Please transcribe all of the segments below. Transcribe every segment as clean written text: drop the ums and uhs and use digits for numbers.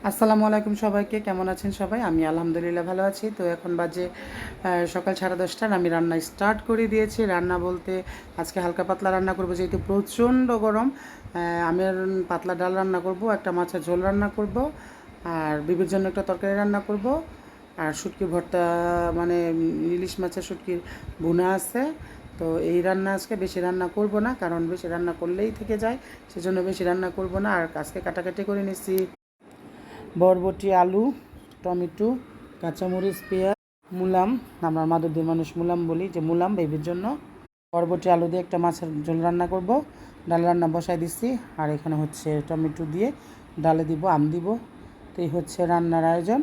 আসসালামু আলাইকুম সবাইকে, কেমন আছেন সবাই? আমি আলহামদুলিল্লাহ ভালো আছি। তো এখন বাজে সকাল 10:30 আর আমি রান্না স্টার্ট করে দিয়েছি। রান্না বলতে আজকে হালকা পাতলা রান্না করব, যেহেতু প্রচণ্ড গরম। আমি আর পাতলা ডাল রান্না করব, একটা মাছের ঝোল রান্না করব, আর বিবির জন্য একটা তরকারি রান্না করব, আর শুটকি ভর্তা, মানে ইলিশ মাছের শুটকির ভুনা আছে। তো এই রান্না আজকে বেশি রান্না করব না, কারণ বেশি রান্না করলেই থেকে যায়, সেজন্য বেশি রান্না করব না। আর আজকে কাটাকাটি করে নিচ্ছি বরবটি, আলু, টমেটো, কাঁচামরিচ, পেঁয়াজ, মুলাম। আমরা মাদুরদের মানুষ মুলাম বলি, যে মুলাম বেবির জন্য। বরবটি আলু দিয়ে একটা মাছের ঝোল রান্না করব, ডাল রান্না বসাই দিচ্ছি। আর এখানে হচ্ছে টমেটো দিয়ে ডালে দিব, আম দিব। তো এই হচ্ছে রান্নার আয়োজন।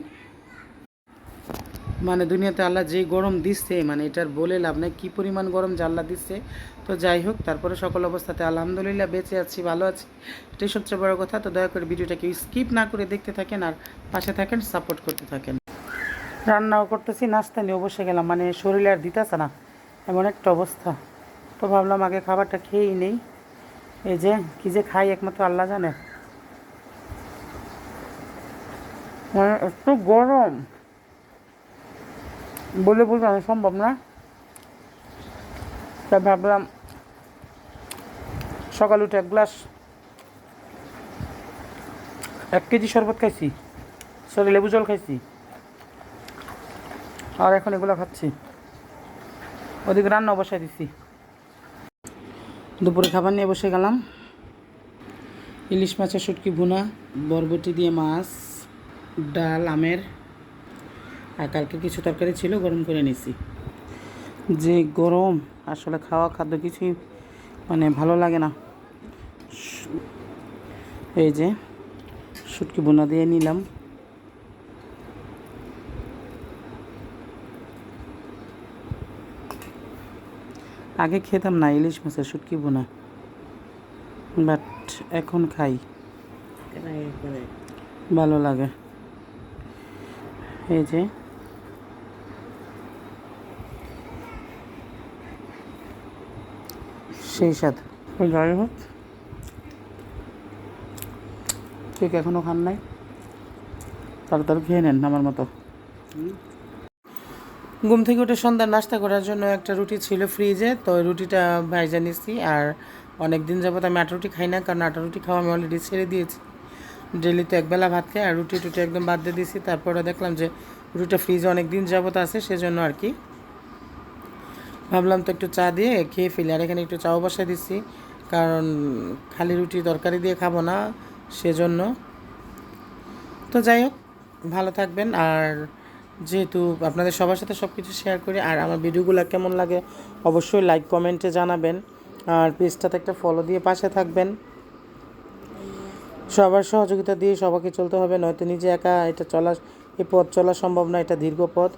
মানে দুনিয়াতে আল্লাহ যেই গরম দিচ্ছে, মানে এটার বলে লাভ নেই, কী পরিমাণ গরম যে আল্লাহ দিচ্ছে। তো যাই হোক, তারপরে সকল অবস্থাতে আলহামদুলিল্লাহ বেঁচে আছি, ভালো আছি, এটাই সবচেয়ে বড় কথা। তো দয়া করে ভিডিওটাকে স্কিপ না করে দেখতে থাকেন, আর পাশে থাকেন, সাপোর্ট করতে থাকেন। রান্নাও করতেছি, নাস্তা নিয়ে বসে গেলাম, মানে শরীরে আর দিতেছে না, এমন একটা অবস্থা। তো ভাবলাম আগে খাবারটা খেয়েই নেই। এই যে কী যে খাই একমাত্র আল্লাহ জানে, মানে একটু গরম বলে বোঝানো সম্ভব না। তাই ভাবলাম সকাল উঠে 1 কেজি শরবত খাইছি, সরি লেবু জল খাইছি, আর এখন এগুলো খাচ্ছি। ওদিকে রান্না বসাই দিছি। দুপুরে খাবার নিয়ে বসে গেলাম। ইলিশ মাছের শুটকি ভুনা, বরবটি দিয়ে মাছ, ডাল, আমের, আর কালকে কিছু তরকারি ছিল, গরম করে নিছি। যে গরম, আসলে খাওয়া খাদ্য কিছুই মানে ভালো লাগে না। এই যে শুটকি ভুনা দিয়ে নিলাম। আগে খেতাম না ইলিশ মাছের শুটকি ভুনা, বাট এখন খাই, ভালো লাগে। এই যে সেই স্বাদ। যাই হোক, ঠিক এখনও খান নাই, তাড়াতাড়ি খেয়ে নেন আমার মতো। ঘুম থেকে উঠে সন্ধ্যার নাস্তা করার জন্য একটা রুটি ছিল ফ্রিজে, তো ওই রুটিটা ভাইজা নিছি। আর অনেক দিন যাবত আমি আটা রুটি খাই না, কারণ আটা রুটি খাওয়া আমি অলরেডি ছেড়ে দিয়েছি। ডেলি তো একবেলা ভাত খাই, আর রুটি টুটি একদম বাদ দিয়ে দিয়েছি। তারপরে দেখলাম যে রুটিটা ফ্রিজে অনেক দিন যাবত আছে, সেজন্য আর কি ভাবলাম তো একটু চা দিয়ে খেয়ে ফেলি। আর এখানে একটু চাও বসাই দিচ্ছি, কারণ খালি রুটি তরকারি দিয়ে খাবো না, সেজন্য। তো যাই হোক, ভালো থাকবেন। আর যেহেতু আপনাদের সবার সাথে সব কিছু শেয়ার করি, আর আমার ভিডিওগুলো কেমন লাগে অবশ্যই লাইক কমেন্টে জানাবেন, আর পেজটাতে একটা ফলো দিয়ে পাশে থাকবেন। সবার সহযোগিতা দিয়ে সবাইকে চলতে হবে, নয়তো নিজে একা এই পথ চলা সম্ভব না, এটা দীর্ঘ পথ।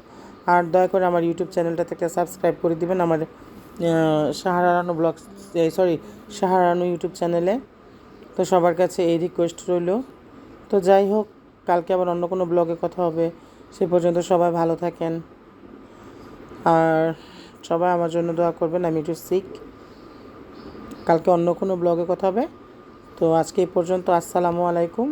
আর দয়া করে আমার ইউটিউব চ্যানেলটাতে একটা সাবস্ক্রাইব করে দিবেন, আমার সাহারা রানু ব্লগ, সাহারা রানু ইউটিউব চ্যানেলে। তো সবার কাছে এই রিকোয়েস্ট রইল। তো যাই হোক, কালকে আবার অন্য কোনো ব্লগে কথা হবে। সে পর্যন্ত সবাই ভালো থাকেন, আর সবাই আমার জন্য দোয়া করবেন। আমি একটু সিক, কালকে অন্য কোনো ব্লগে কথা হবে। তো আজকে এই পর্যন্ত, আসসালামু আলাইকুম।